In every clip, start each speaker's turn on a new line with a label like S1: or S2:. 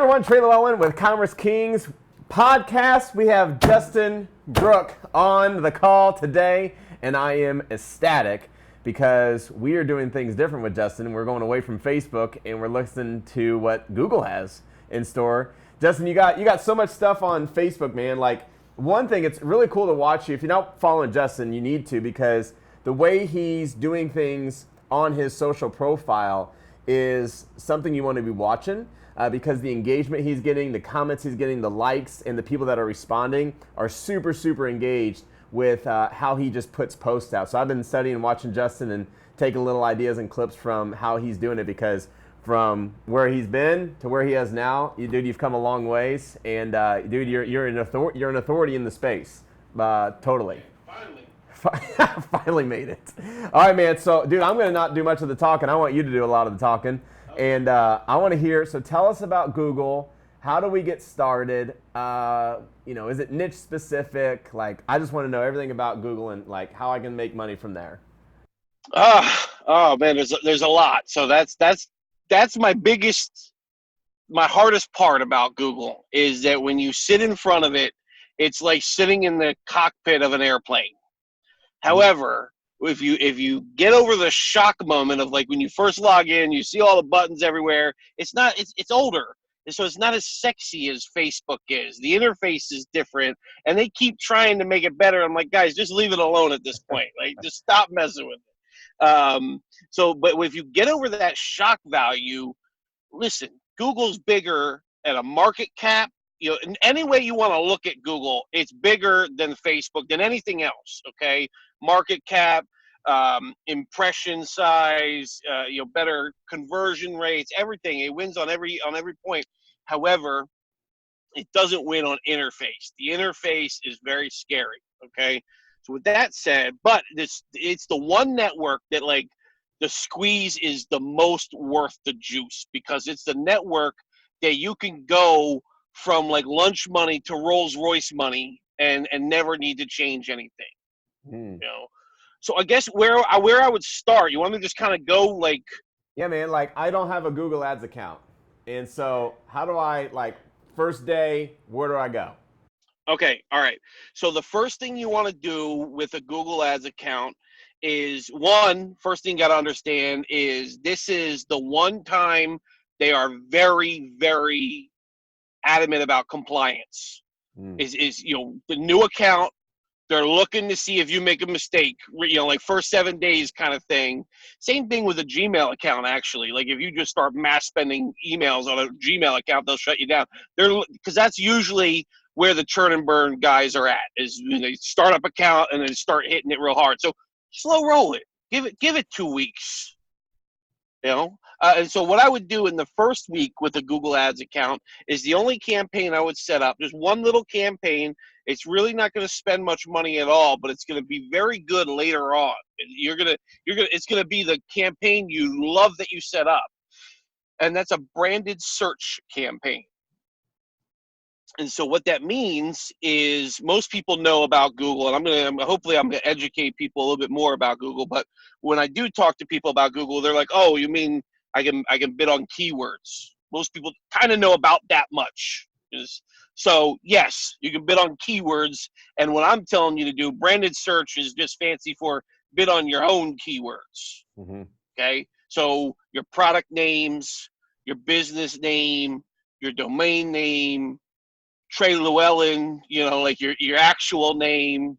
S1: everyone, Trey Lewellen with Kommerce Kings podcast. We have Justin Brooke on the call today, and I am ecstatic because we are doing things different with Justin. We're going away from Facebook, and we're listening to what Google has in store. Justin, you got so much stuff on Facebook, man. Like, one thing, it's really cool to watch you. If you're not following Justin, you need to, because the way he's doing things on his social profile is something you want to be watching. Because the engagement he's getting, the comments he's getting, the likes, and the people that are responding are super, super engaged with how he just puts posts out. So I've been studying and watching Justin and taking little ideas and clips from how he's doing it, because from where he's been to where he is now, dude, you've come a long ways. And dude, you're an authority in the space, totally. Finally made it. All right, man. So, dude, I'm going to not do much of the talking. I want you to do a lot of the talking. And I want to hear, so tell us about Google. How do we get started? Is it niche specific? Like, I just want to know everything about Google and like how I can make money from there.
S2: Oh man, there's a lot. So that's my hardest part about Google, is that when you sit in front of it, it's like sitting in the cockpit of an airplane. However, if you get over the shock moment of like when you first log in, you see all the buttons everywhere. It's older, so it's not as sexy as Facebook is. The interface is different, and they keep trying to make it better. I'm like, guys, just leave it alone at this point. Like, just stop messing with it. But if you get over that shock value, listen, Google's bigger at a market cap. In any way you want to look at Google, it's bigger than Facebook, than anything else. Okay, market cap, impression size, better conversion rates, everything. It wins on every point. However, it doesn't win on interface. The interface is very scary. Okay, so with that said, but it's the one network that, like, the squeeze is the most worth the juice, because it's the network that you can go from like lunch money to Rolls Royce money and never need to change anything. So I guess where I would start, you want me to just kind of go like...
S1: Yeah, man, like, I don't have a Google Ads account. And so how do I, like, first day, where do I go?
S2: Okay, all right. So the first thing you want to do with a Google Ads account is, first thing you got to understand is this is the one time they are very, very adamant about compliance. Is the new account, they're looking to see if you make a mistake, like first 7 days kind of thing. Same thing with a Gmail account, actually. Like, if you just start mass spending emails on a Gmail account, they'll shut you down. Because that's usually where the churn and burn guys are at, is when they start up account and then start hitting it real hard. So slow roll it. Give it 2 weeks. And so what I would do in the first week with a Google Ads account is the only campaign I would set up. There's one little campaign. It's really not going to spend much money at all, but it's going to be very good later on. It's going to be the campaign you love that you set up. And that's a branded search campaign. And so what that means is, most people know about Google, and hopefully I'm going to educate people a little bit more about Google. But when I do talk to people about Google, they're like, "Oh, you mean I can bid on keywords?" Most people kind of know about that much. So yes, you can bid on keywords. And what I'm telling you to do, branded search, is just fancy for bid on your own keywords.
S1: Mm-hmm.
S2: Okay, so your product names, your business name, your domain name, Trey Lewellen, like your actual name.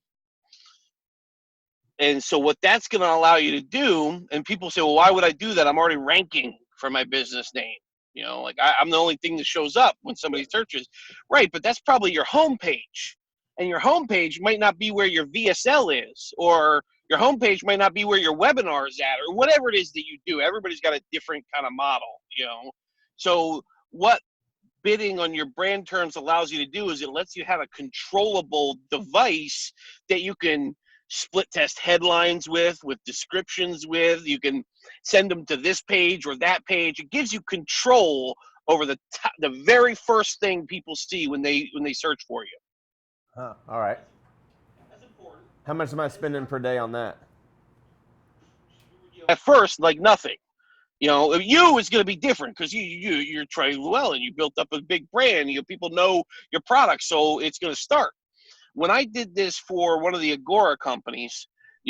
S2: And so what that's going to allow you to do, and people say, well, why would I do that? I'm already ranking for my business name. I'm the only thing that shows up when somebody searches. Right, but that's probably your homepage. And your homepage might not be where your VSL is, or your homepage might not be where your webinar is at, or whatever it is that you do. Everybody's got a different kind of model, So what bidding on your brand terms allows you to do is it lets you have a controllable device that you can split test headlines with descriptions with. You can send them to this page or that page. It gives you control over the very first thing people see when they search for you.
S1: Huh. All right.
S2: That's important.
S1: How much am I spending per day on that?
S2: At first, like nothing. You know, you is going to be different because you're Trey Lewellen. You built up a big brand. People know your product, so it's going to start. When I did this for one of the Agora companies,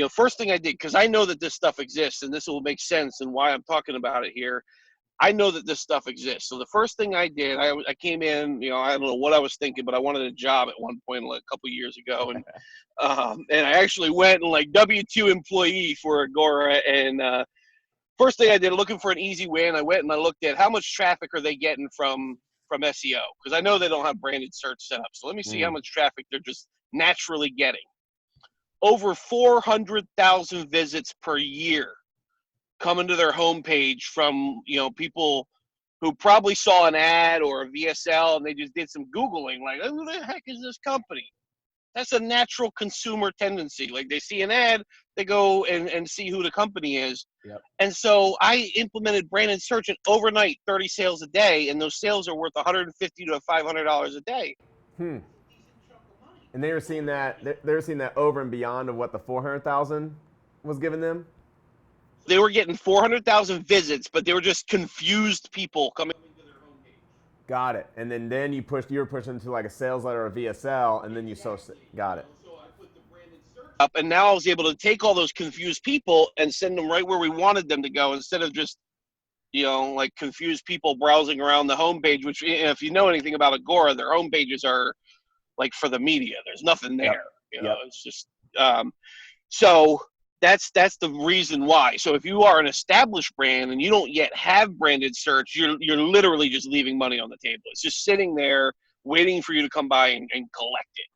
S2: first thing I did, because I know that this stuff exists, and this will make sense and why I'm talking about it here. I know that this stuff exists. So the first thing I did, I came in, I don't know what I was thinking, but I wanted a job at one point like a couple of years ago. And I actually went and like W-2 employee for Agora. And first thing I did, looking for an easy win, I went and I looked at how much traffic are they getting from SEO, because I know they don't have branded search set up. So let me see how much traffic they're just naturally getting. Over 400,000 visits per year coming to their homepage from people who probably saw an ad or a VSL and they just did some Googling, like, who the heck is this company? That's a natural consumer tendency. Like, they see an ad, they go and see who the company is.
S1: Yep.
S2: And so I implemented branded search, and overnight 30 sales a day, and those sales are worth $150 to $500 a day.
S1: And they were seeing that over and beyond of what the 400,000 was giving them.
S2: They were getting 400,000 visits, but they were just confused people coming into their homepage.
S1: Got it. And then you were pushing to like a sales letter or a VSL, and then you got it.
S2: So I put the branded search up, and now I was able to take all those confused people and send them right where we wanted them to go, instead of just like confused people browsing around the homepage. Which, if you know anything about Agora, their homepages are like for the media. There's nothing there.
S1: Yep.
S2: It's just so. That's the reason why. So if you are an established brand and you don't yet have branded search, you're literally just leaving money on the table. It's just sitting there waiting for you to come by and collect it.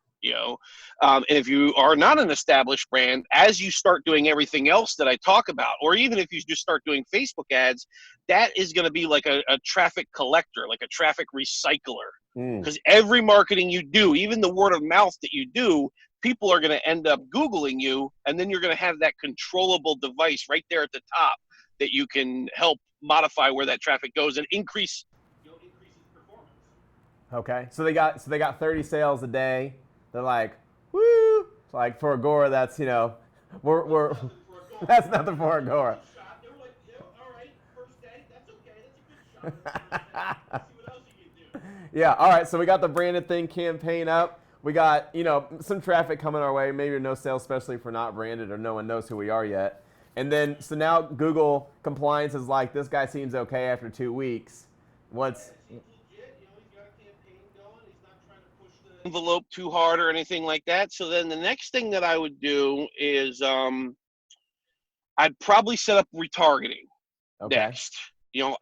S2: And if you are not an established brand, as you start doing everything else that I talk about, or even if you just start doing Facebook ads, that is going to be like a traffic collector, like a traffic recycler. Because every marketing you do, even the word of mouth that you do, people are going to end up Googling you, and then you're going to have that controllable device right there at the top that you can help modify where that traffic goes and increase its performance.
S1: Okay, so they got 30 sales a day. They're like, woo! Like for Agora, that's we're that's nothing for Agora.
S2: They were like, yeah, all right, first day, that's okay, that's a good shot. Let's see what else you can do.
S1: Yeah, all right. So we got the branded thing campaign up. We got, some traffic coming our way, maybe no sales, especially if we're not branded or no one knows who we are yet. And then, so now Google compliance is like, this guy seems okay after 2 weeks. What's...
S2: He's legit, he's got a campaign going. He's not trying to push the envelope too hard or anything like that. So then the next thing that I would do is I'd probably set up retargeting next. The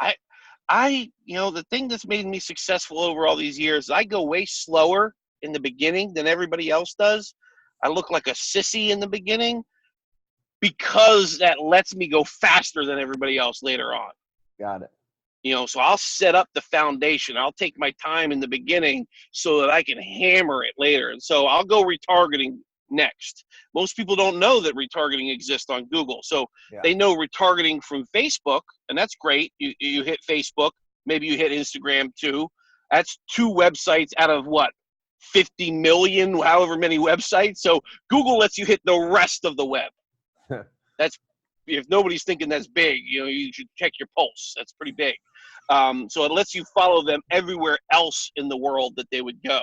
S2: thing that's made me successful over all these years, I go way slower in the beginning than everybody else does. I look like a sissy in the beginning because that lets me go faster than everybody else later on.
S1: Got it.
S2: So I'll set up the foundation. I'll take my time in the beginning so that I can hammer it later. And so I'll go retargeting next. Most people don't know that retargeting exists on Google. So they know retargeting from Facebook, and that's great. You hit Facebook, maybe you hit Instagram too. That's 2 websites out of what? 50 million, however many websites. So Google lets you hit the rest of the web. That's, if nobody's thinking that's big, you should check your pulse. That's pretty big. So it lets you follow them everywhere else in the world that they would go.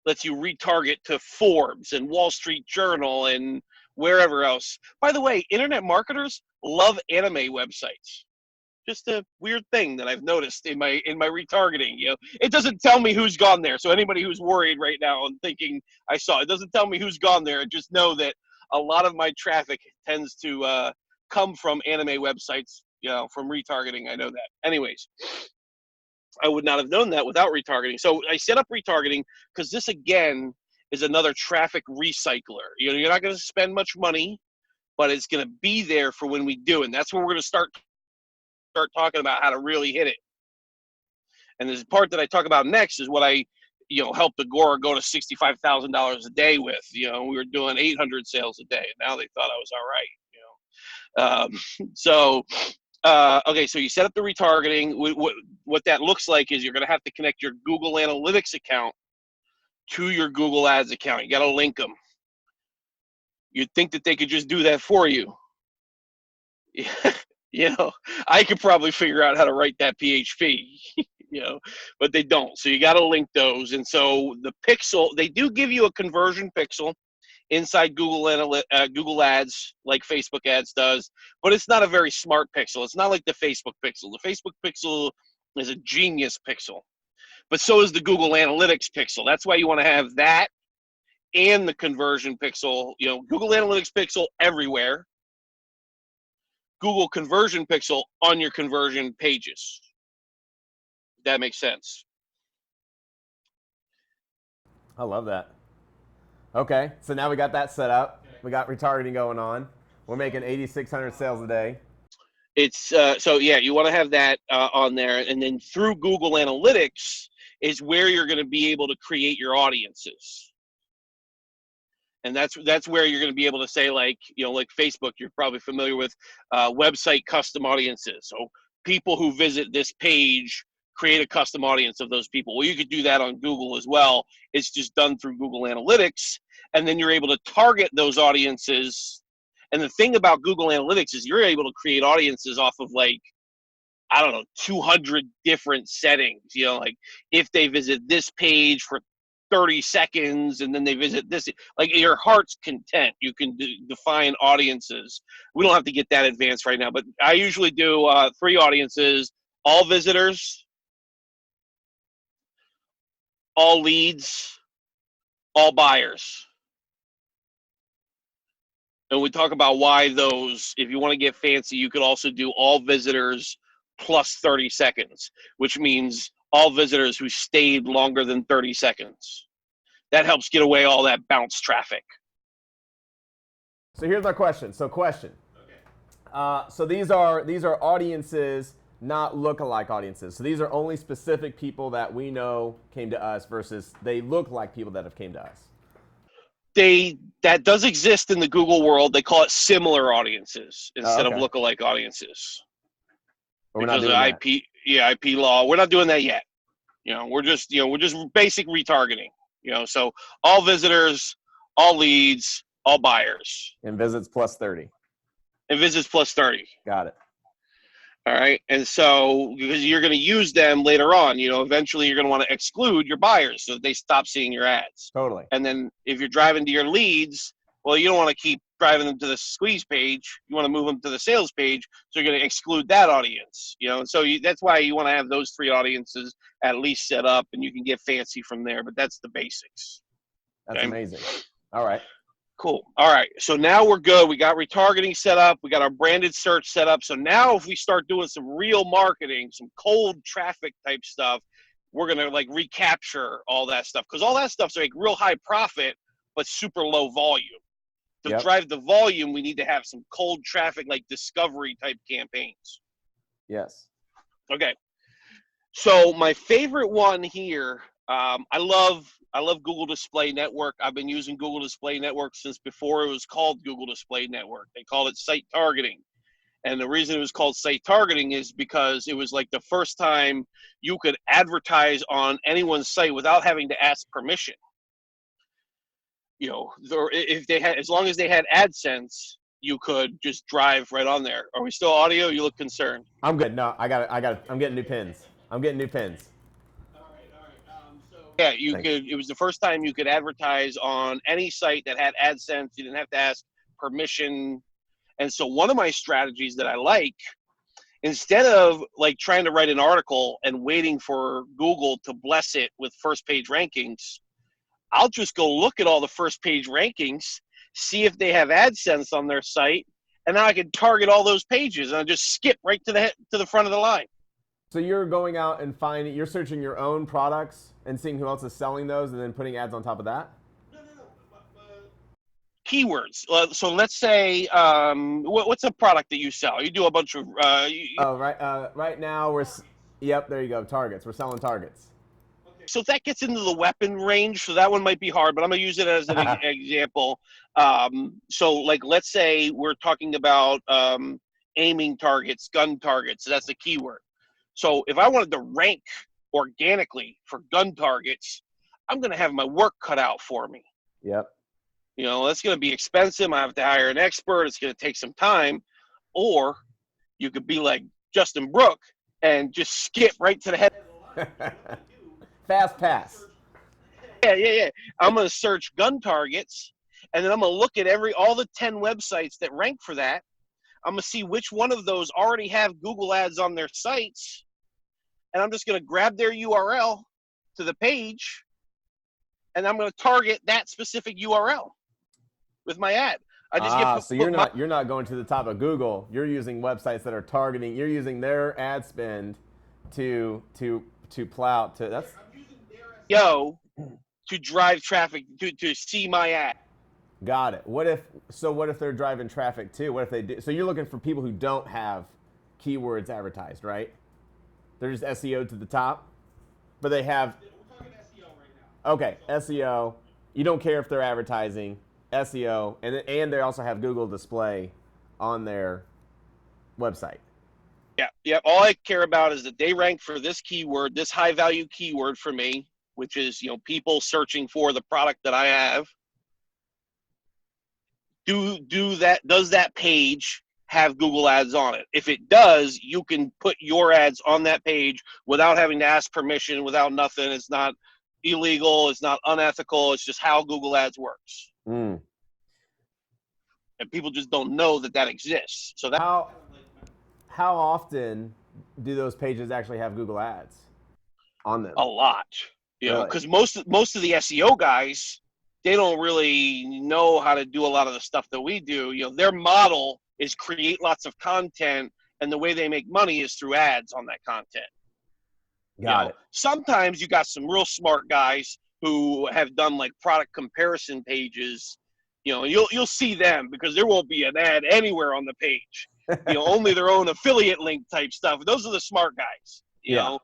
S2: Lets you retarget to Forbes and Wall Street Journal and wherever else. By the way, internet marketers love anime websites. Just a weird thing that I've noticed in my retargeting. It doesn't tell me who's gone there. So anybody who's worried right now and thinking I saw it doesn't tell me who's gone there. Just know that a lot of my traffic tends to come from anime websites. From retargeting. I know that. Anyways, I would not have known that without retargeting. So I set up retargeting because this again is another traffic recycler. You're not going to spend much money, but it's going to be there for when we do, and that's where we're going to start talking about how to really hit it. And this part that I talk about next is what I, helped Agora go to $65,000 a day with. We were doing 800 sales a day, and now they thought I was all right. Okay, so you set up the retargeting. What that looks like is you're going to have to connect your Google Analytics account to your Google Ads account. You got to link them. You'd think that they could just do that for you. I could probably figure out how to write that PHP, but they don't. So you got to link those. And so the pixel, they do give you a conversion pixel inside Google Ads, like Facebook Ads does, but it's not a very smart pixel. It's not like the Facebook pixel. The Facebook pixel is a genius pixel, but so is the Google Analytics pixel. That's why you want to have that and the conversion pixel. Google Analytics pixel everywhere. Google conversion pixel on your conversion pages. If that makes sense.
S1: I love that. Okay, so now we got that set up. We got retargeting going on. We're making 8,600 sales a day.
S2: It's you want to have that on there, and then through Google Analytics is where you're going to be able to create your audiences. And that's where you're going to be able to say, like Facebook, you're probably familiar with website custom audiences. So people who visit this page create a custom audience of those people. Well, you could do that on Google as well. It's just done through Google Analytics, and then you're able to target those audiences. And the thing about Google Analytics is you're able to create audiences off of 200 different settings. Like if they visit this page for 30 seconds and then they visit this, like your heart's content, you can define audiences. We don't have to get that advanced right now, but I usually do 3 audiences: all visitors, all leads, all buyers. And we talk about why those, if you want to get fancy, you could also do all visitors plus 30 seconds, which means all visitors who stayed longer than 30 seconds. That helps get away all that bounce traffic.
S1: So here's my question. Okay. So these are audiences, not lookalike audiences. So these are only specific people that we know came to us versus they look like people that have came to us.
S2: That does exist in the Google world. They call it similar audiences instead of lookalike audiences.
S1: We're
S2: because
S1: not doing
S2: of IP law. We're not doing that yet. We're just basic retargeting. So all visitors, all leads, all buyers.
S1: And visits plus 30.
S2: And visits plus 30.
S1: Got it.
S2: All right. And so, because you're going to use them later on, eventually you're going to want to exclude your buyers so that they stop seeing your ads.
S1: Totally.
S2: And then if you're driving to your leads, well, you don't want to keep driving them to the squeeze page. You want to move them to the sales page. So you're going to exclude that audience, And so that's why you want to have those 3 audiences at least set up, and you can get fancy from there. But that's the basics.
S1: That's amazing. All right.
S2: Cool. All right. So now we're good. We got retargeting set up. We got our branded search set up. So now if we start doing some real marketing, some cold traffic type stuff, we're going to recapture all that stuff. Because all that stuff's real high profit, but super low volume. To drive the volume, we need to have some cold traffic, like discovery type campaigns.
S1: Yes.
S2: Okay. So my favorite one here, I love Google Display Network. I've been using Google Display Network since before it was called Google Display Network. They called it site targeting. And the reason it was called site targeting is because it was like the first time you could advertise on anyone's site without having to ask permission. If they had, as long as they had AdSense, you could just drive right on there. Are we still audio? You look concerned.
S1: I'm good. No, I got it. I'm getting new pins. All right.
S2: It was the first time you could advertise on any site that had AdSense. You didn't have to ask permission. And so one of my strategies that I like, instead of trying to write an article and waiting for Google to bless it with first page rankings, I'll just go look at all the first page rankings, see if they have AdSense on their site, and now I can target all those pages and I just skip right to the front of the line.
S1: So you're going out and you're searching your own products and seeing who else is selling those and then putting ads on top of that?
S2: No. Keywords. So let's say, what's a product that you sell? You do a bunch of.
S1: Right now Yep, there you go. Targets. We're selling targets.
S2: So that gets into the weapon range. So that one might be hard, but I'm gonna use it as an example. So let's say we're talking about aiming targets, gun targets. So that's a keyword. So if I wanted to rank organically for gun targets, I'm going to have my work cut out for me.
S1: Yep.
S2: That's going to be expensive. I have to hire an expert. It's going to take some time. Or you could be like Justin Brooke and just skip right to the head.
S1: Fast pass.
S2: Yeah. I'm going to search gun targets, and then I'm going to look at all the 10 websites that rank for that. I'm going to see which one of those already have Google ads on their sites, and I'm just going to grab their URL to the page, and I'm going to target that specific URL with my ad. I just
S1: so you're not going to the top of Google. You're using websites that are targeting. You're using their ad spend to plow to. That's
S2: to drive traffic to see my ad.
S1: Got it. What if they're driving traffic too? What if they do? So you're looking for people who don't have keywords advertised, right? They're just SEO to the top, but they have.
S2: We're talking SEO right now.
S1: Okay, SEO. You don't care if they're advertising. SEO, and they also have Google Display on their website.
S2: Yeah. All I care about is that they rank for this keyword, this high value keyword for me, which is people searching for the product that I have. Does that page have Google ads on it? If it does, you can put your ads on that page without having to ask permission, without nothing. It's not illegal. It's not unethical. It's just how Google ads works.
S1: Mm.
S2: And people just don't know that exists. So
S1: how often do those pages actually have Google ads on them?
S2: A lot, because most of the SEO guys, they don't really know how to do a lot of the stuff that we do. Their model is create lots of content, and the way they make money is through ads on that content.
S1: Got it.
S2: Sometimes you got some real smart guys who have done like product comparison pages. You'll see them because there won't be an ad anywhere on the page. Only their own affiliate link type stuff. Those are the smart guys. You know.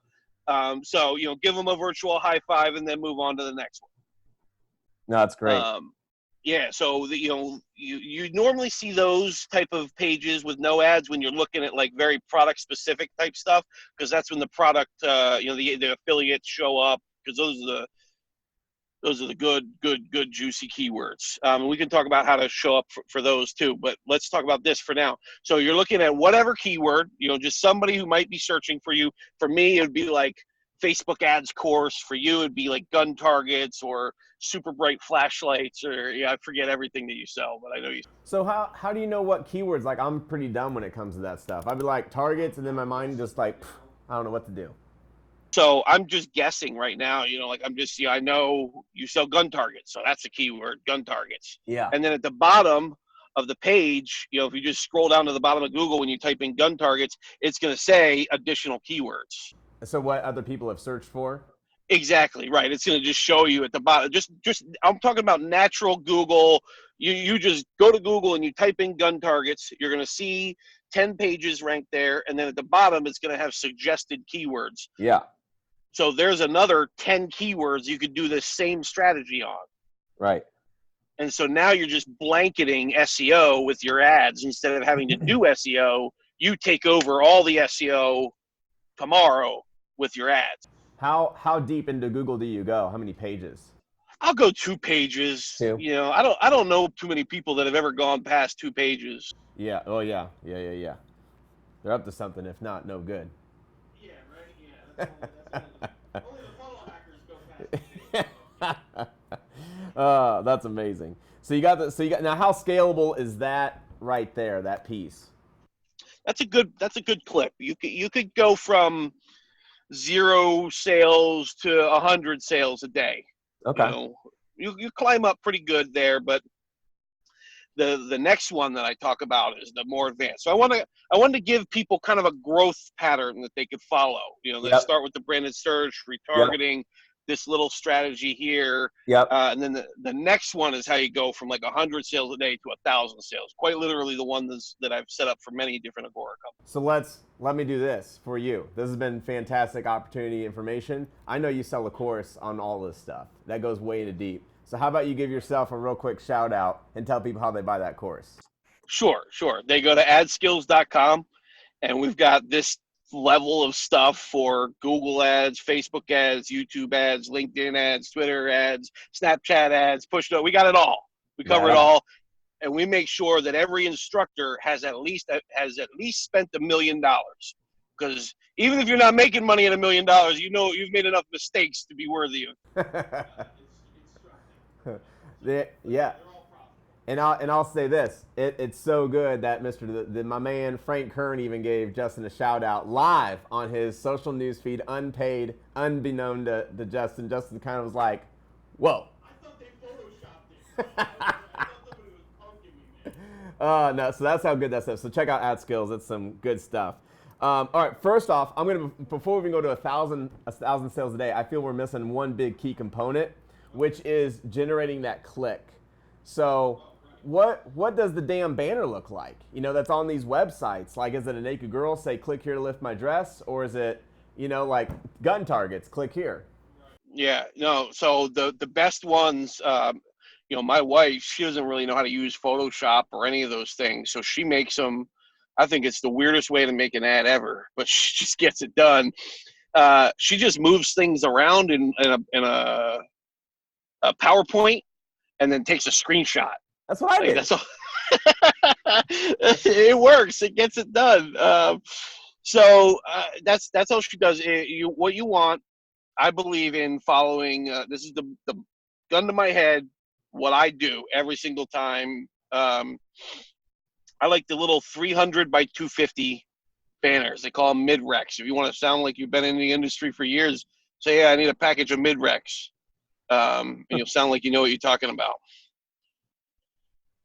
S2: So give them a virtual high five and then move on to the next one.
S1: No, that's great.
S2: So you normally see those type of pages with no ads when you're looking at like very product specific type stuff, because that's when the product the affiliates show up, because those are the good juicy keywords. We can talk about how to show up for those too, but let's talk about this for now. So you're looking at whatever keyword, just somebody who might be searching for you. For me, it would be like Facebook ads course. For you, it'd be like gun targets or super bright flashlights, or I forget everything that you sell, but I know you.
S1: So how do you know what keywords? Like, I'm pretty dumb when it comes to that stuff. I'd be like targets, and then my mind just like, I don't know what to do.
S2: So I'm just guessing right now, I know you sell gun targets, so that's a keyword, gun targets.
S1: Yeah.
S2: And then at the bottom of the page, if you just scroll down to the bottom of Google, when you type in gun targets, it's going to say additional keywords.
S1: So what other people have searched for?
S2: Exactly, right. It's going to just show you at the bottom. Just I'm talking about natural Google. You just go to Google and you type in gun targets. You're going to see 10 pages ranked there, and then at the bottom it's going to have suggested keywords.
S1: Yeah.
S2: So there's another 10 keywords you could do this same strategy on.
S1: Right.
S2: And so now you're just blanketing SEO with your ads. Instead of having to do SEO, you take over all the SEO tomorrow with your ads.
S1: How deep into Google do you go? How many pages?
S2: I'll go 2 pages.
S1: 2.
S2: I don't know too many people that have ever gone past 2 pages.
S1: Yeah. Oh yeah. Yeah. They're up to something. If not, no good.
S2: Yeah. Right. Yeah. Only the funnel hackers go past.
S1: That's amazing. So you got now. How scalable is that right there? That piece.
S2: That's a good clip. You could go from 0 sales to 100 sales a day.
S1: Okay.
S2: You climb up pretty good there, but the next one that I talk about is the more advanced. So I want to give people kind of a growth pattern that they could follow. They start with the branded search, retargeting, this little strategy here. And then the next one is how you go from like 100 sales a day to 1,000 sales. Quite literally the one that I've set up for many different Agora companies.
S1: So let me do this for you. This has been fantastic opportunity information. I know you sell a course on all this stuff. That goes way into deep. So how about you give yourself a real quick shout out and tell people how they buy that course?
S2: Sure. They go to adskills.com, and we've got this level of stuff for Google ads, Facebook ads, YouTube ads, LinkedIn ads, Twitter ads, Snapchat ads, push note. We got it all. We cover it all. and we make sure that every instructor has at least spent $1 million. Because even if you're not making money at $1 million, you know you've made enough mistakes to be worthy of.
S1: Yeah. And I'll say this: it's so good that my man Frank Kern even gave Justin a shout out live on his social news feed, unpaid, unbeknown to Justin. Justin kind of was like, "Whoa." I thought they photoshopped it. I thought somebody was punking me, man. No, so that's how good that stuff. So check out Ad Skills; it's some good stuff. All right, first off, before we go to a thousand sales a day, I feel we're missing one big key component, which is generating that click. So what does the damn banner look like? That's on these websites. Like, is it a naked girl say click here to lift my dress, or is it like gun targets, click here?
S2: Yeah, no. So the best ones, my wife, she doesn't really know how to use Photoshop or any of those things, so she makes them. I think it's the weirdest way to make an ad ever, but she just gets it done. She just moves things around in a PowerPoint and then takes a screenshot.
S1: That's what I did.
S2: That's all. It works. It gets it done. So that's how she does it. What you want, I believe in following. This is the gun to my head. What I do every single time. I like the little 300 by 250 banners. They call them mid-recs. If you want to sound like you've been in the industry for years, say, "Yeah, I need a package of mid-recs." And you'll sound like you know what you're talking about.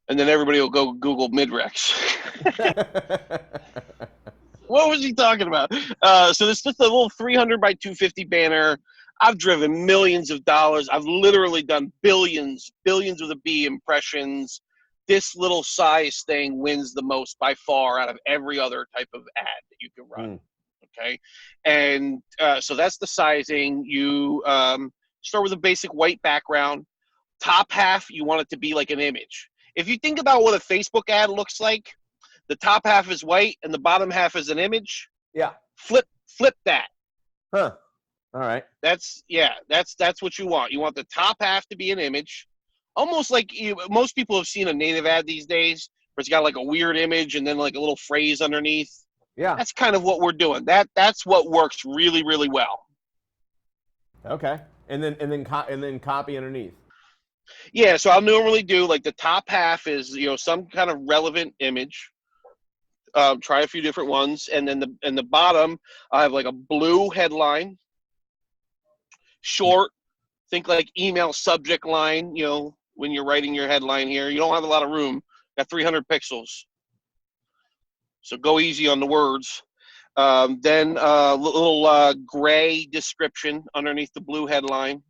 S2: And then everybody will go Google mid-recs. What was he talking about? So this is just a little 300 by 250 banner. I've driven millions of dollars. I've literally done billions with a B impressions. This little size thing wins the most by far out of every other type of ad that you can run. Okay. And so that's the sizing. You start with a basic white background. Top half, you want it to be like an image. If you think about what a Facebook ad looks like, the top half is white and the bottom half is an image.
S1: Yeah.
S2: Flip that.
S1: Huh. All right.
S2: That's what you want. You want the top half to be an image. Almost like most people have seen a native ad these days where it's got like a weird image and then like a little phrase underneath.
S1: Yeah.
S2: That's kind of what we're doing. That's what works really, really well.
S1: Okay. And then copy underneath.
S2: Yeah, so I'll normally do like the top half is some kind of relevant image. Try a few different ones, and then the bottom I have like a blue headline, short. Think like email subject line. When you're writing your headline here, you don't have a lot of room. Got 300 pixels, so go easy on the words. Then a little gray description underneath the blue headline.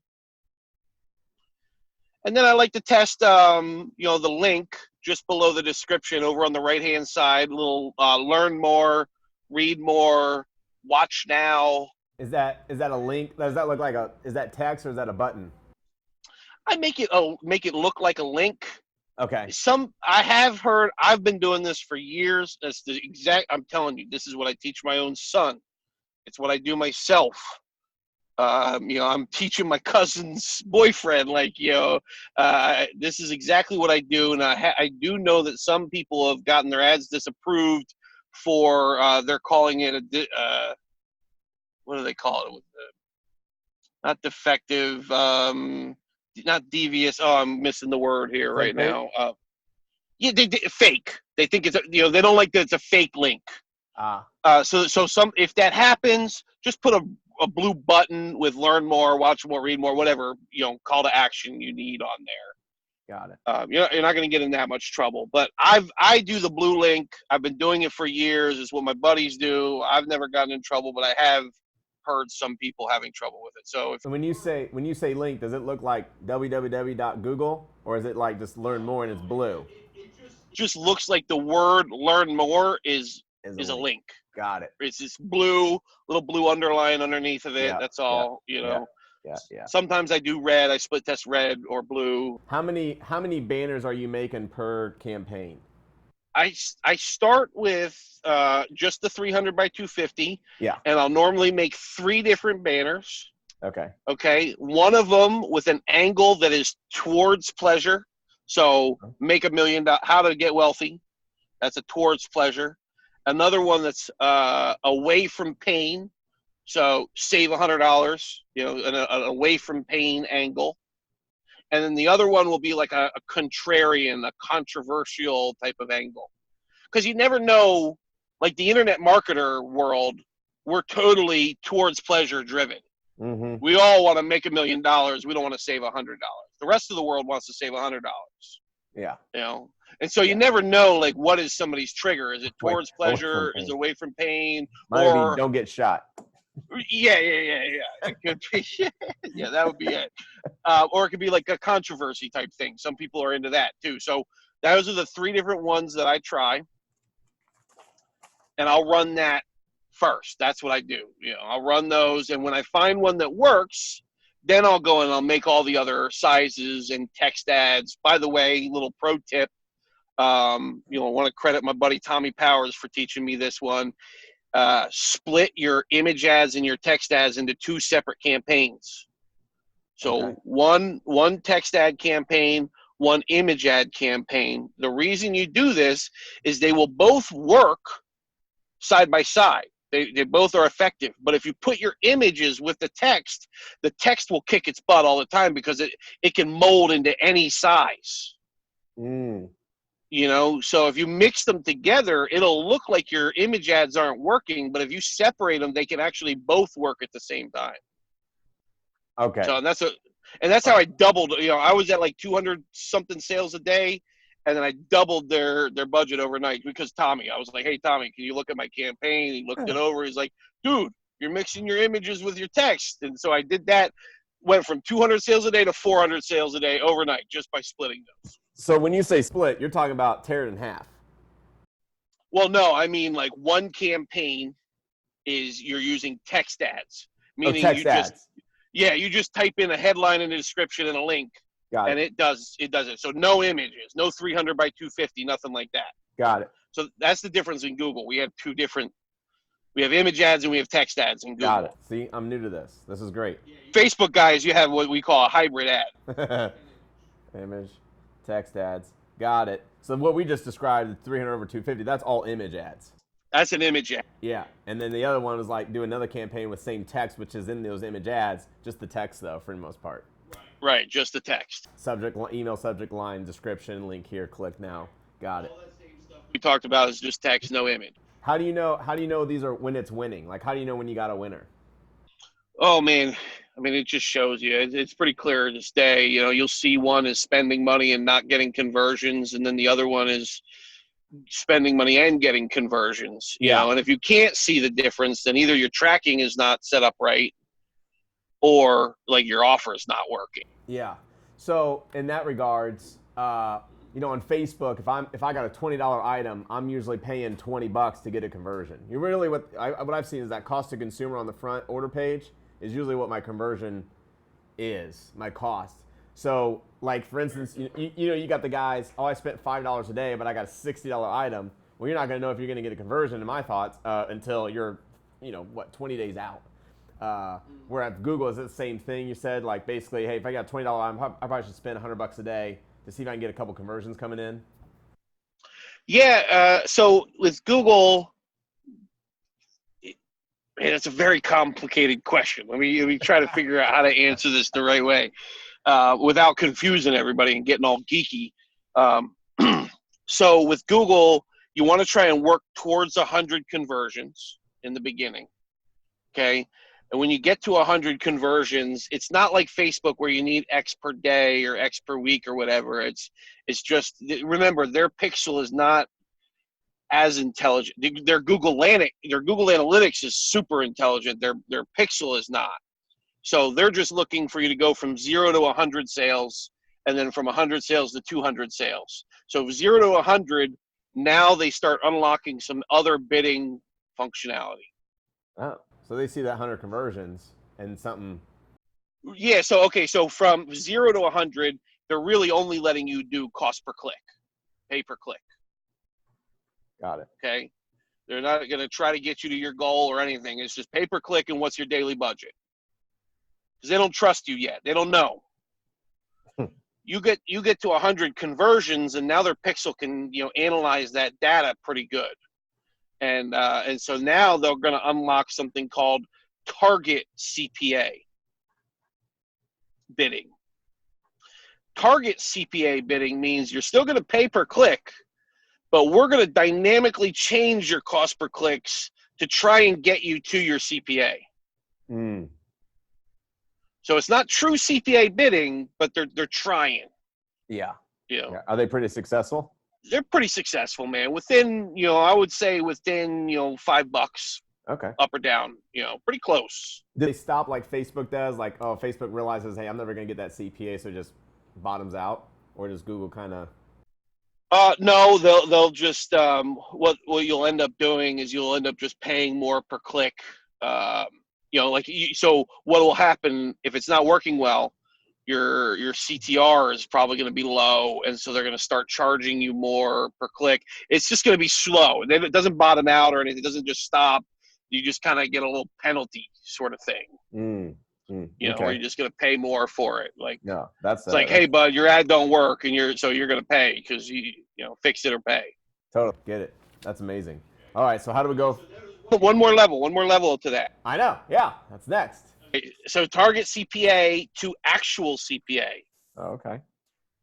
S2: And then I like to test, the link just below the description over on the right-hand side, little learn more, read more, watch now.
S1: Is that a link? Does that look like is that text or is that a button?
S2: I make it look like a link.
S1: Okay.
S2: I've been doing this for years. I'm telling you, this is what I teach my own son. It's what I do myself. I'm teaching my cousin's boyfriend, this is exactly what I do. And I do know that some people have gotten their ads disapproved for, they're calling it what do they call it? Not defective, not devious. Oh, I'm missing the word here right now. Yeah, they fake. They think it's they don't like that it's a fake link. So if that happens, just put a blue button with learn more, watch more, read more, whatever, call to action you need on there.
S1: Got it.
S2: You're not going to get in that much trouble, but I do the blue link. I've been doing it for years. It's what my buddies do. I've never gotten in trouble, but I have heard some people having trouble with it. So
S1: when you say link, does it look like www.google or is it like just learn more and it's blue?
S2: It just looks like the word learn more is a link.
S1: Got it.
S2: It's this little blue underline underneath of it. Yeah, that's all,
S1: Yeah.
S2: Sometimes I do red. I split test red or blue.
S1: How many banners are you making per campaign?
S2: I start with just the 300 by 250.
S1: Yeah.
S2: And I'll normally make 3 different banners.
S1: Okay.
S2: Okay. One of them with an angle that is towards pleasure. So make $1 million, how to get wealthy. That's a towards pleasure. Another one that's away from pain. So save $100, an away from pain angle. And then the other one will be like a contrarian, a controversial type of angle. Because you never know, like the internet marketer world, we're totally towards pleasure driven.
S1: Mm-hmm.
S2: We all want to make $1 million. We don't want to save $100. The rest of the world wants to save $100.
S1: Yeah.
S2: And so you never know, like, what is somebody's trigger? Is it towards pleasure? Is it away from pain?
S1: Or don't get shot.
S2: Yeah. It could be. Yeah, that would be it. Or it could be like a controversy type thing. Some people are into that too. So those are the 3 different ones that I try, and I'll run that first. That's what I do. I'll run those, and when I find one that works, then I'll go and I'll make all the other sizes and text ads. By the way, little pro tip. I want to credit my buddy Tommy Powers for teaching me this one. Split your image ads and your text ads into 2 separate campaigns. So one text ad campaign, one image ad campaign. The reason you do this is they will both work side by side. They both are effective. But if you put your images with the text will kick its butt all the time because it can mold into any size. So if you mix them together, it'll look like your image ads aren't working, but if you separate them, they can actually both work at the same time.
S1: Okay.
S2: So that's how I doubled. I was at like 200 something sales a day, and then I doubled their budget overnight because Tommy. I was like, "Hey Tommy, can you look at my campaign?" He looked it over. He's like, "Dude, you're mixing your images with your text." And so I did that. Went from 200 sales a day to 400 sales a day overnight just by splitting those.
S1: So when you say split, you're talking about tear it in half.
S2: Well, no, I mean like one campaign is you're using text ads, meaning you just type in a headline and a description and a link, and it does it. So no images, no 300 by 250, nothing like that.
S1: Got it.
S2: So that's the difference in Google. We have we have image ads and we have text ads in Google.
S1: Got it. See, I'm new to this. This is great.
S2: Facebook guys, you have what we call a hybrid ad.
S1: Image, text ads. Got it. So what we just described, the 300 over 250, that's all image ads.
S2: That's an image ad.
S1: Yeah, and then the other one was like do another campaign with same text, which is in those image ads, just the text though, for the most part.
S2: Right, just the text.
S1: Email subject line, description, link here, click now. Got it.
S2: All that same stuff we talked about is just text, no image.
S1: How do you know these are when it's winning? Like how do you know when you got a winner?
S2: Oh man, I mean it just shows you. It's pretty clear this day. You'll see one is spending money and not getting conversions, and then the other one is spending money and getting conversions. And if you can't see the difference, then either your tracking is not set up right, or like your offer is not working.
S1: Yeah. So in that regards, on Facebook, if I got a $20 item, I'm usually paying $20 to get a conversion. You really what I've seen is that cost to consumer on the front order page is usually what my conversion is, my cost. So like for instance, you got the guys, I spent $5 a day, but I got a $60 item. Well, you're not going to know if you're going to get a conversion, in my thoughts, until you're, 20 days out. Where at Google is the same thing. You said like basically, hey, if I got a $20 item, I probably should spend $100 a day to see if I can get a couple conversions coming in.
S2: Yeah. So with Google, man, it's a very complicated question. Let me try to figure out how to answer this the right way without confusing everybody and getting all geeky. So with Google, you want to try and work towards 100 conversions in the beginning. Okay. And when you get to 100 conversions, it's not like Facebook where you need X per day or X per week or whatever. It's just, remember, their pixel is not as intelligent. Their Google Analytics is super intelligent. Their pixel is not. So they're just looking for you to go from 0 to 100 sales, and then from 100 sales to 200 sales. So 0 to 100, now they start unlocking some other bidding functionality.
S1: Oh. So they see that 100 conversions and something.
S2: Yeah. So from 0 to 100, they're really only letting you do cost per click, pay per click.
S1: Got it.
S2: Okay. They're not going to try to get you to your goal or anything. It's just pay per click and what's your daily budget. Because they don't trust you yet. They don't know. you get to 100 conversions, and now their pixel can analyze that data pretty good. And so now they're going to unlock something called target CPA bidding. Target CPA bidding means you're still going to pay per click, but we're going to dynamically change your cost per clicks to try and get you to your CPA.
S1: Mm.
S2: So it's not true CPA bidding, but they're trying.
S1: Yeah.
S2: Yeah.
S1: Are they pretty successful?
S2: They're pretty successful, man. Within, I would say within, $5,
S1: Okay.
S2: up or down, pretty close.
S1: Do they stop like Facebook does? Like, oh, Facebook realizes, hey, I'm never going to get that CPA, so it just bottoms out? Or does Google kind of...
S2: No, they'll just, what you'll end up doing is you'll end up just paying more per click. So what will happen if it's not working well? Your CTR is probably going to be low, and so they're going to start charging you more per click. It's just going to be slow. It doesn't bottom out or anything. It doesn't just stop. You just kind of get a little penalty sort of thing.
S1: Okay.
S2: Where you're just going to pay more for it. Like,
S1: no, that's
S2: like, hey, bud, your ad don't work, and you're going to pay because you fix it or pay.
S1: Totally get it. That's amazing. All right, so how do we go?
S2: One more level to that.
S1: I know. Yeah, that's next.
S2: So target CPA to actual CPA.
S1: Oh, okay.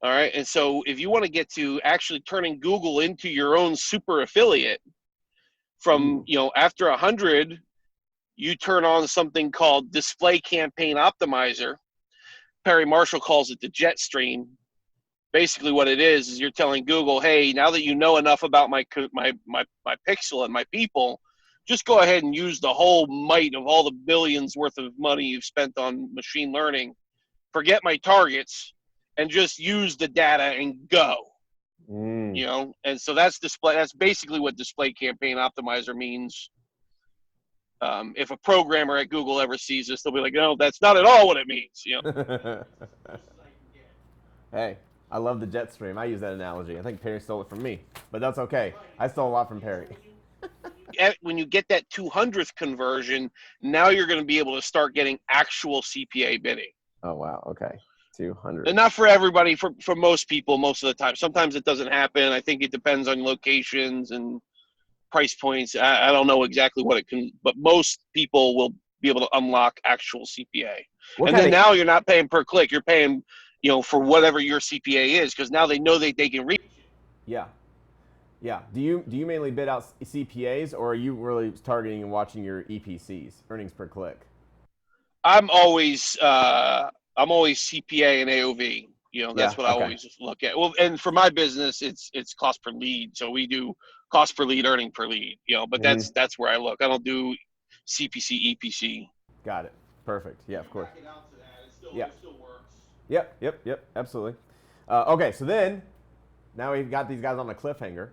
S2: All right. And so if you want to get to actually turning Google into your own super affiliate from, after 100, you turn on something called Display Campaign Optimizer. Perry Marshall calls it the jet stream. Basically what it is you're telling Google, hey, now that you know enough about my pixel and my people, just go ahead and use the whole might of all the billions worth of money you've spent on machine learning. Forget my targets and just use the data and go. And so that's basically what Display Campaign Optimizer means. If a programmer at Google ever sees this, they'll be like, no, that's not at all what it means.
S1: Hey, I love the jet stream. I use that analogy. I think Perry stole it from me, but that's okay. I stole a lot from Perry.
S2: When you get that 200th conversion, now you're going to be able to start getting actual CPA bidding.
S1: Oh, wow. Okay. 200.
S2: And not for everybody, for most people, most of the time. Sometimes it doesn't happen. I think it depends on locations and price points. I don't know exactly what it can, but most people will be able to unlock actual CPA. And then now you're not paying per click. You're paying, for whatever your CPA is, because now they know that they can reach it.
S1: Yeah. Yeah. Do you mainly bid out CPAs, or are you really targeting and watching your EPCs, earnings per click?
S2: I'm always CPA and AOV. That's what I always look at. Well, and for my business, it's cost per lead. So we do cost per lead, earning per lead. But that's where I look. I don't do CPC, EPC.
S1: Got it. Perfect. Yeah, of course.
S2: Back it out to that.
S1: Yeah.
S2: It still works.
S1: Yep. Absolutely. Okay, so then now we've got these guys on a cliffhanger.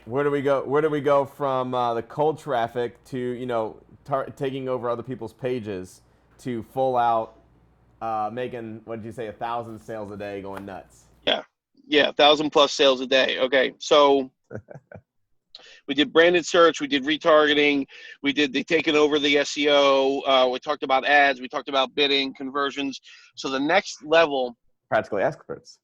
S1: Where do we go? Where do we go from the cold traffic to taking over other people's pages to full out making, what did you say, 1,000 sales a day, going nuts?
S2: Yeah, 1,000+ sales a day. Okay, so we did branded search, we did retargeting, we did the taking over the SEO. We talked about ads, we talked about bidding, conversions. So the next level,
S1: practically experts.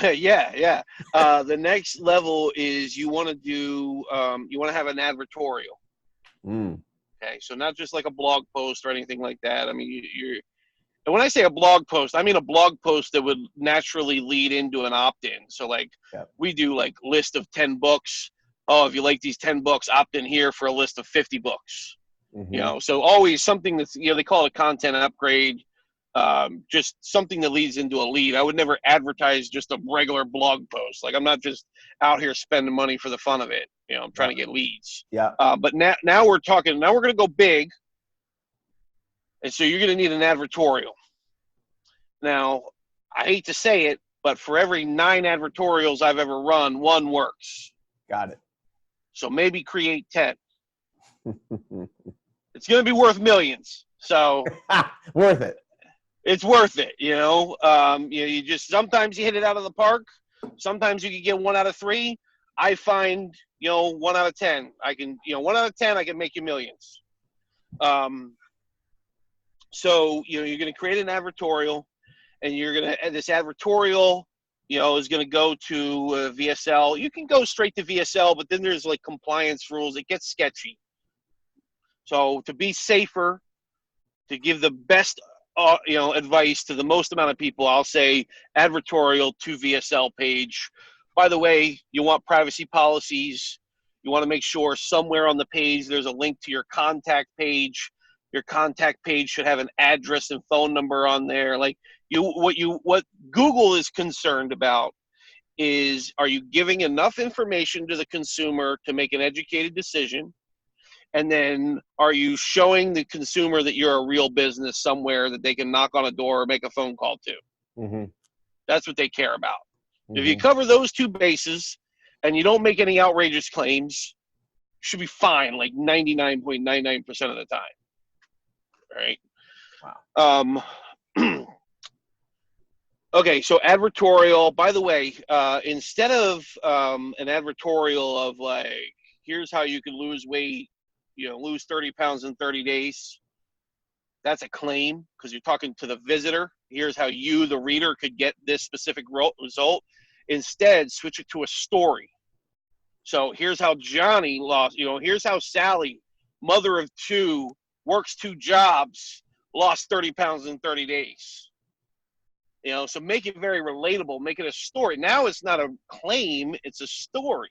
S2: yeah. The next level is you want to do, you want to have an advertorial. Okay, so not just like a blog post or anything like that. I mean, and when I say a blog post, I mean a blog post that would naturally lead into an opt-in. So like we do like list of 10 books. Oh, if you like these 10 books, opt in here for a list of 50 books. So always something that's, they call it content upgrade. Just something that leads into a lead. I would never advertise just a regular blog post. Like I'm not just out here spending money for the fun of it. I'm trying to get leads. But now we're going to go big. And so you're going to need an advertorial. Now, I hate to say it, but for every 9 advertorials I've ever run, 1 works.
S1: Got it.
S2: So maybe create 10. It's going to be worth millions. So
S1: worth it.
S2: It's worth it, you just, sometimes you hit it out of the park. Sometimes you can get 1 out of 3. I find, 1 out of 10. I can, 1 out of 10, I can make you millions. So, you're going to create an advertorial, and you're going to, this advertorial, you know, is going to go to VSL. You can go straight to VSL, but then there's like compliance rules. It gets sketchy. So to be safer, to give the best, you know, advice to the most amount of people, I'll say advertorial to VSL page. By the way, you want privacy policies. You want to make sure somewhere on the page there's a link to your contact page. Your contact page should have an address and phone number on there. Like what Google is concerned about is, are you giving enough information to the consumer to make an educated decision? And then are you showing the consumer that you're a real business somewhere that they can knock on a door or make a phone call to?
S1: Mm-hmm.
S2: That's what they care about.
S1: Mm-hmm.
S2: If you cover those two bases and you don't make any outrageous claims, you should be fine like 99.99% of the time. Right?
S1: Wow.
S2: Okay, so advertorial, by the way, instead of an advertorial of like, here's how you can lose weight, you know, lose 30 pounds in 30 days. That's a claim because you're talking to the visitor. Here's how you, the reader, could get this specific result. Instead, switch it to a story. So here's how Johnny lost, you know, here's how Sally, mother of two, works 2 jobs, lost 30 pounds in 30 days. You know, so make it very relatable, make it a story. Now it's not a claim, it's a story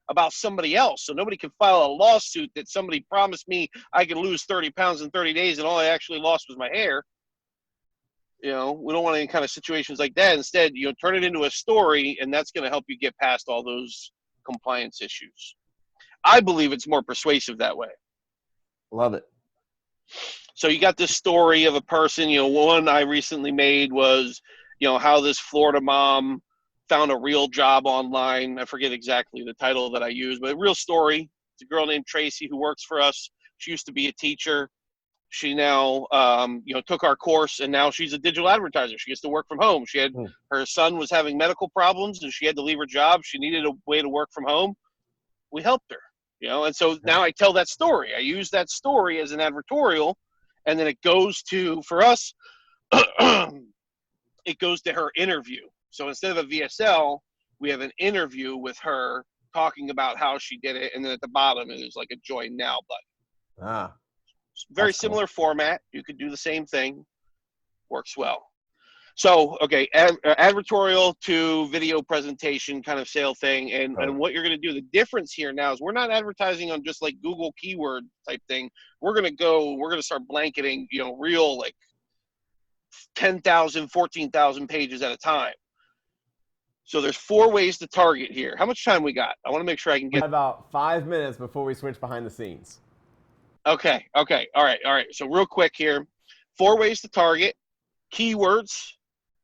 S2: about somebody else. So nobody can file a lawsuit that somebody promised me I could lose 30 pounds in 30 days and all I actually lost was my hair. You know, we don't want any kind of situations like that. Instead, you know, turn it into a story, and that's going to help you get past all those compliance issues. I believe it's more persuasive that way.
S1: Love it.
S2: So you got this story of a person, you know, one I recently made was, you know, how this Florida mom found a real job online. I forget exactly the title that I used, but a real story. It's a girl named Tracy who works for us. She used to be a teacher. She now, you know, took our course, and now she's a digital advertiser. She gets to work from home. She had her son was having medical problems, and she had to leave her job. She needed a way to work from home. We helped her, you know, and so now I tell that story. I use that story as an advertorial, and then it goes to, for us, it goes to her interview. So instead of a VSL, we have an interview with her talking about how she did it, and then at the bottom it is like a join now button.
S1: Ah,
S2: very similar format. You could do the same thing. Works well. So, okay, advertorial to video presentation kind of sale thing, and what you're going to do, the difference here now is we're not advertising on just like Google keyword type thing. We're going to start blanketing, you know, real like 10,000, 14,000 pages at a time. So there's 4 ways to target here. How much time we got? I want to make sure I can get
S1: about 5 minutes before we switch behind the scenes.
S2: Okay. All right. So real quick here, 4 ways to target: keywords,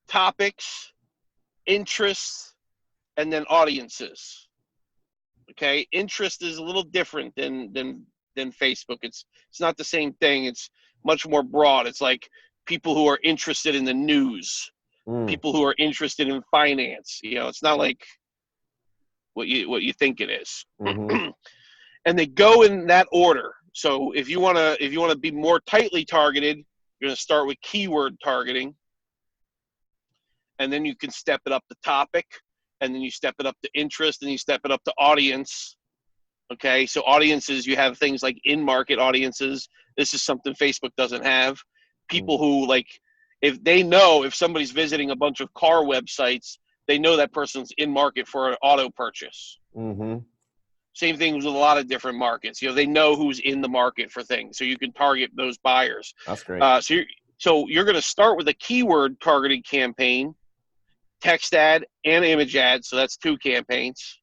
S2: topics, interests, and then audiences. Okay, interest is a little different than Facebook. It's not the same thing. It's much more broad. It's like people who are interested in the news, people who are interested in finance. You know, it's not like what you think it is.
S1: Mm-hmm.
S2: And they go in that order. So if you wanna be more tightly targeted, you're gonna start with keyword targeting, and then you can step it up to topic, and then you step it up to interest, and you step it up to audience. Okay, so audiences, you have things like in-market audiences. This is something Facebook doesn't have. People who, like, if somebody's visiting a bunch of car websites, they know that person's in market for an auto purchase.
S1: Mm-hmm.
S2: Same thing with a lot of different markets. You know, they know who's in the market for things, so you can target those buyers.
S1: That's great.
S2: So you're going to start with a keyword targeting campaign, text ad and image ad. So that's 2 campaigns.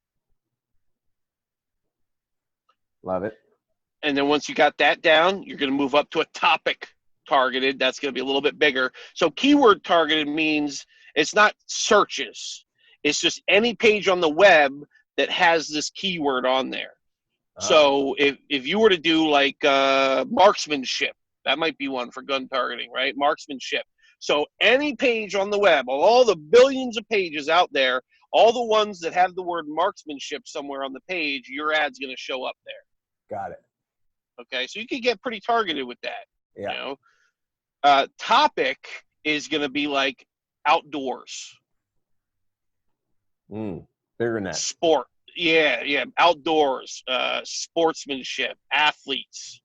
S1: Love it.
S2: And then once you got that down, you're going to move up to a topic targeted. That's going to be a little bit bigger. So keyword targeted means it's not searches. It's just any page on the web that has this keyword on there. So if you were to do like marksmanship, that might be one for gun targeting, right? Marksmanship. So any page on the web, all the billions of pages out there, all the ones that have the word marksmanship somewhere on the page, your ad's going to show up there.
S1: Got it.
S2: Okay, so you can get pretty targeted with that.
S1: Yeah.
S2: You know? Topic is going to be like outdoors.
S1: Bigger net.
S2: Sport. Yeah. Outdoors, sportsmanship, athletes.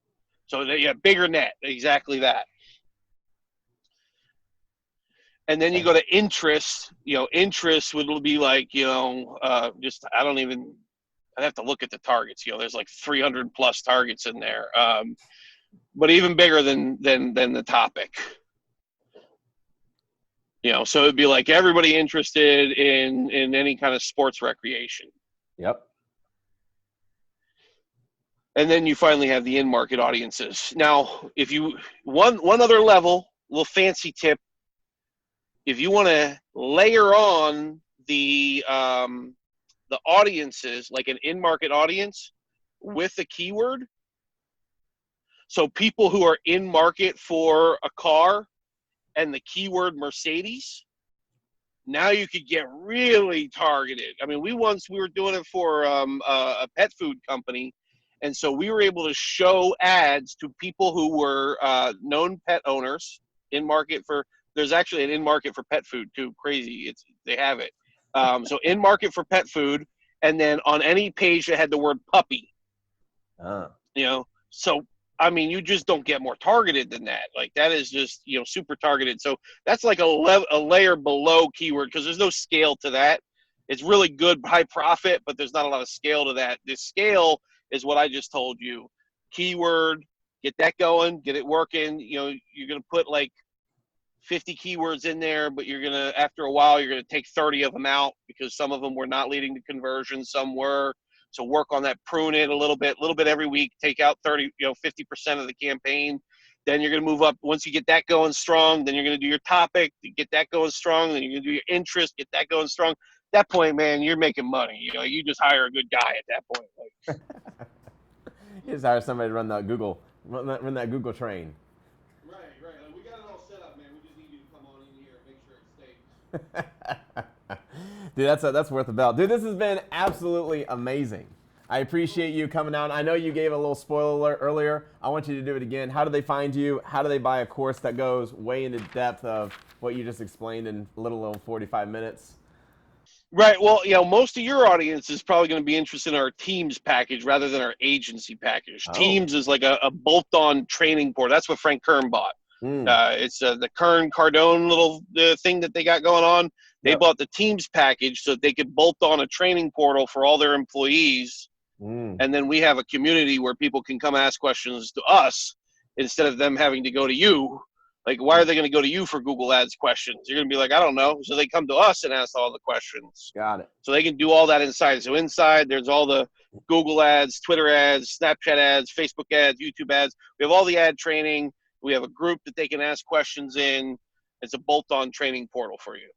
S2: So bigger net, exactly that. And then you go to interest. Interest would be like, just I'd have to look at the targets. There's like 300 plus targets in there, but even bigger than the topic. So it'd be like everybody interested in any kind of sports recreation.
S1: Yep.
S2: And then you finally have the in-market audiences. Now, if you one other level, little fancy tip, if you want to layer on the audiences, like an in-market audience with a keyword, so people who are in market for a car and the keyword Mercedes, now you could get really targeted. I mean, we were doing it for a pet food company, and so we were able to show ads to people who were known pet owners in market for. There's actually an in market for pet food too. Crazy, they have it. So in market for pet food, and then on any page that had the word puppy. So I mean, you just don't get more targeted than that. Like that is just super targeted. So that's like a layer below keyword because there's no scale to that. It's really good, high profit, but there's not a lot of scale to that. The scale is what I just told you. Keyword, get that going, get it working. You're gonna put like 50 keywords in there, but after a while, you're going to take 30 of them out because some of them were not leading to conversion. Some were. So work on that, prune it a little bit every week, take out 50% of the campaign. Then you're going to move up. Once you get that going strong, then you're going to do your topic, get that going strong. Then you're going to do your interest, get that going strong. At that point, man, you're making money. You just hire a good guy at that point.
S1: You just hire somebody to run that Google train.
S2: Right. We got it all set up, man. We just need you to come on in here and make sure it stays.
S1: Dude, that's worth a bell. Dude, this has been absolutely amazing. I appreciate you coming out. I know you gave a little spoiler alert earlier. I want you to do it again. How do they find you? How do they buy a course that goes way into depth of what you just explained in a little over 45 minutes?
S2: Right. Well, most of your audience is probably going to be interested in our Teams package rather than our agency package. Teams is like a bolt-on training portal. That's what Frank Kern bought. It's the Kern Cardone little thing that they got going on. They bought the Teams package so that they could bolt on a training portal for all their employees. And then we have a community where people can come ask questions to us instead of them having to go to you. Like, why are they going to go to you for Google Ads questions? You're going to be like, I don't know. So they come to us and ask all the questions.
S1: Got it.
S2: So they can do all that inside. So inside, there's all the Google Ads, Twitter ads, Snapchat ads, Facebook ads, YouTube ads. We have all the ad training. We have a group that they can ask questions in. It's a bolt-on training portal for you.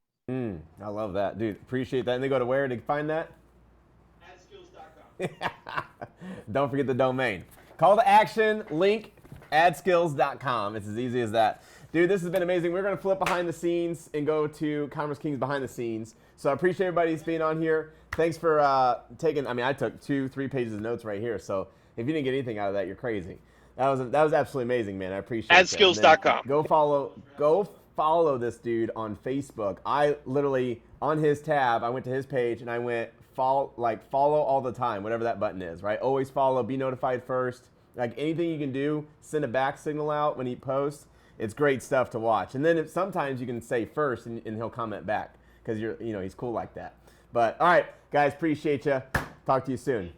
S1: I love that. Dude, appreciate that. And they go to where to find that?
S2: Adskills.com.
S1: Don't forget the domain. Call to action, link, adskills.com. It's as easy as that. Dude, this has been amazing. We're going to flip behind the scenes and go to Kommerce Kings behind the scenes. So I appreciate everybody's being on here. Thanks for taking, I took 2-3 pages of notes right here. So if you didn't get anything out of that, you're crazy. That was absolutely amazing, man. I appreciate it.
S2: Adskills.com.
S1: Go follow this dude on Facebook. I literally, on his tab, I went to his page and I went follow all the time, whatever that button is, right? Always follow, be notified first. Like anything you can do, send a back signal out when he posts. It's great stuff to watch. And then sometimes you can say first and he'll comment back because he's cool like that. But all right, guys, appreciate you. Talk to you soon.